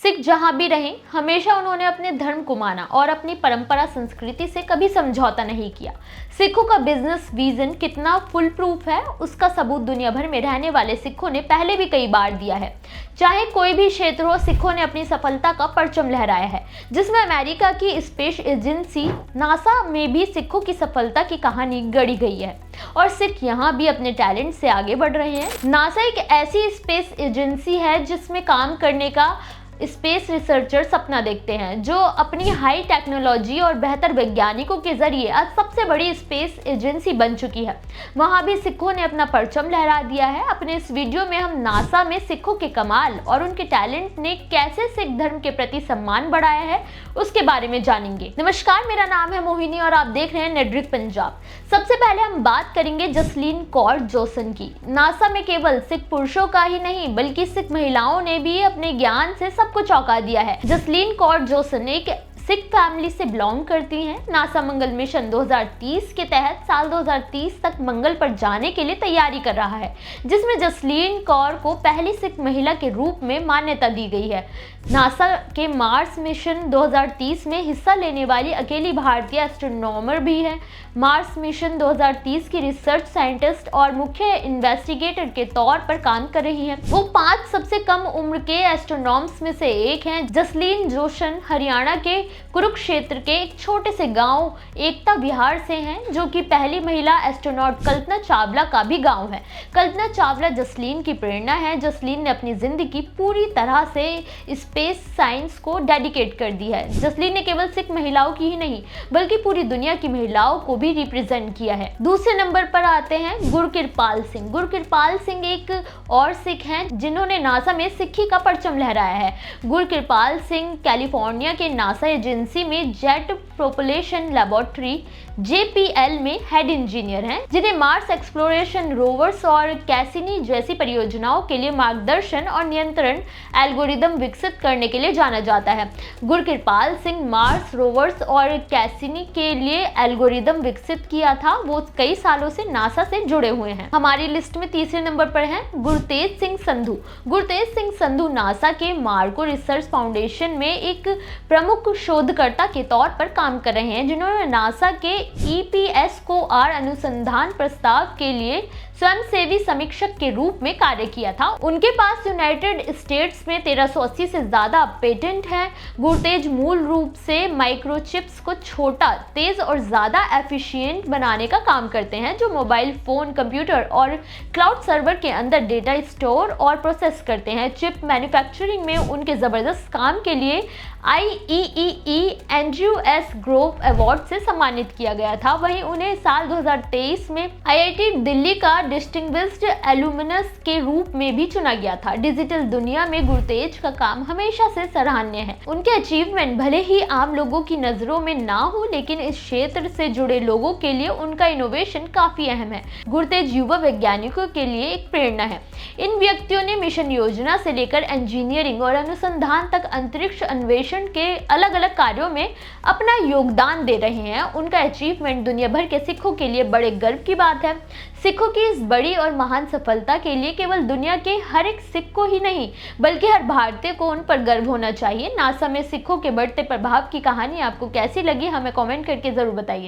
सिख जहां भी रहे हमेशा उन्होंने अपने धर्म को माना और अपनी परंपरा संस्कृति से कभी समझौता नहीं किया। सिखों का बिजनेस विजन कितना फुल प्रूफ है उसका सबूत दुनिया भर में रहने वाले सिखों ने पहले भी कई बार दिया है। चाहे कोई भी क्षेत्र हो, सिखों ने अपनी सफलता का परचम लहराया है, जिसमें अमेरिका की स्पेस एजेंसी नासा में भी सिखों की सफलता की कहानी गढ़ी गई है और सिख यहाँ भी अपने टैलेंट से आगे बढ़ रहे हैं। नासा एक ऐसी स्पेस एजेंसी है जिसमें काम करने का स्पेस रिसर्चर सपना देखते हैं, जो अपनी हाई टेक्नोलॉजी और बेहतर वैज्ञानिकों के जरिए आज सबसे बड़ी स्पेस एजेंसी बन चुकी है। वहां भी सिखों ने अपना परचम लहरा दिया है। अपने इस वीडियो में हम नासा में सिखों के कमाल और उनके टैलेंट ने कैसे सिख धर्म के प्रति सम्मान बढ़ाया है उसके बारे में जानेंगे। नमस्कार, मेरा नाम है मोहिनी और आप देख रहे हैं नेटड्रिक पंजाब। सबसे पहले हम बात करेंगे जसलीन कौर जोसन की। नासा में केवल सिख पुरुषों का ही नहीं बल्कि सिख महिलाओं ने भी अपने ज्ञान से सबको चौंका दिया है। जसलीन कौर जोसन एक सिख फैमिली से बिलोंग करती हैं। नासा मंगल मिशन 2030 के तहत साल 2030 तक मंगल पर जाने के लिए तैयारी कर रहा है, जिसमें जसलीन कौर को पहली सिख महिला के रूप में मान्यता दी गई है। नासा के मार्स मिशन 2030 में हिस्सा लेने वाली अकेली भारतीय एस्ट्रोनॉमर भी है। मार्स मिशन 2030 की रिसर्च साइंटिस्ट और मुख्य इन्वेस्टिगेटर के तौर पर काम कर रही हैं। वो 5 सबसे कम उम्र के एस्ट्रोनॉम्स में से एक हैं। जसलीन जोशन हरियाणा के कुरुक्षेत्र के एक छोटे से गांव एकता विहार से हैं, जो कि पहली महिला एस्ट्रोनॉट कल्पना चावला का भी गांव है। कल्पना चावला जसलीन की प्रेरणा है। जसलीन ने अपनी जिंदगी पूरी तरह से स्पेस साइंस को डेडिकेट कर दी है। जसलीन ने केवल सिख महिलाओं की ही नहीं बल्कि पूरी दुनिया की महिलाओं को भी रिप्रेजेंट किया है। दूसरे नंबर पर आते हैं गुरकिरपाल सिंह। गुरकिरपाल सिंह एक और सिख हैं जिन्होंने नासा में सिक्खी का परचम लहराया है। गुरकिरपाल सिंह कैलिफोर्निया के नासा एजेंसी में जेट प्रोपल्शन लैबोरेटरी JPL में हेड इंजीनियर हैं, जिन्हें मार्स एक्सप्लोरेशन रोवर्स और कैसिनी जैसी परियोजनाओं के लिए मार्गदर्शन और नियंत्रण एल्गोरिदम विकसित करने के लिए जाना जाता है। गुरकिरपाल सिंह मार्स रोवर्स और कैसिनी के लिए एल्गोरिदम विकसित किया था। वो कई सालों से नासा से जुड़े हुए हैं। हमारी लिस्ट में तीसरे नंबर पर हैं गुरतेज सिंह संधू। गुरतेज सिंह संधू नासा के मार्को रिसर्च फाउंडेशन में एक प्रमुख शोधकर्ता के तौर पर काम कर रहे हैं, जिन्होंने नासा के EPSCOR अनुसंधान प्रस्ताव के लिए स्वयंसेवी समीक्षक के रूप में कार्य किया था। उनके पास यूनाइटेड स्टेट्स में 1380 से ज्यादा पेटेंट हैं। गुरतेज मूल रूप से माइक्रोचिप्स को छोटा, तेज और ज्यादा एफिशिएंट बनाने का काम करते हैं, जो मोबाइल फोन, कंप्यूटर और क्लाउड सर्वर के अंदर डेटा स्टोर और प्रोसेस करते हैं। चिप मैन्युफैक्चरिंग में उनके जबरदस्त काम के लिए IEEE NGOS ग्रोव अवार्ड से सम्मानित किया गया था। वहीं उन्हें साल 2023 में IIT दिल्ली का डिस्टिंग्विश्ड एलुमनस के रूप में भी चुना गया था। डिजिटल दुनिया में गुरतेज का काम हमेशा से सराहनीय है। उनके अचीवमेंट भले ही आम लोगों की नजरों में ना हो, लेकिन इस क्षेत्र से जुड़े लोगों के लिए उनका इनोवेशन काफी अहम है। गुरतेज युवा वैज्ञानिकों के लिए एक प्रेरणा है। इन व्यक्तियों ने मिशन योजना से लेकर इंजीनियरिंग और अनुसंधान तक अंतरिक्ष अन्वेषण के अलग अलग कार्यों में अपना योगदान दे रहे हैं। उनका अचीवमेंट दुनिया भर के सिखों के लिए बड़े गर्व की बात है। सिखों की इस बड़ी और महान सफलता के लिए केवल दुनिया के हर एक सिख को ही नहीं बल्कि हर भारतीय को उन पर गर्व होना चाहिए। नासा में सिखों के बढ़ते प्रभाव की कहानी आपको कैसी लगी, हमें कमेंट करके जरूर बताइए।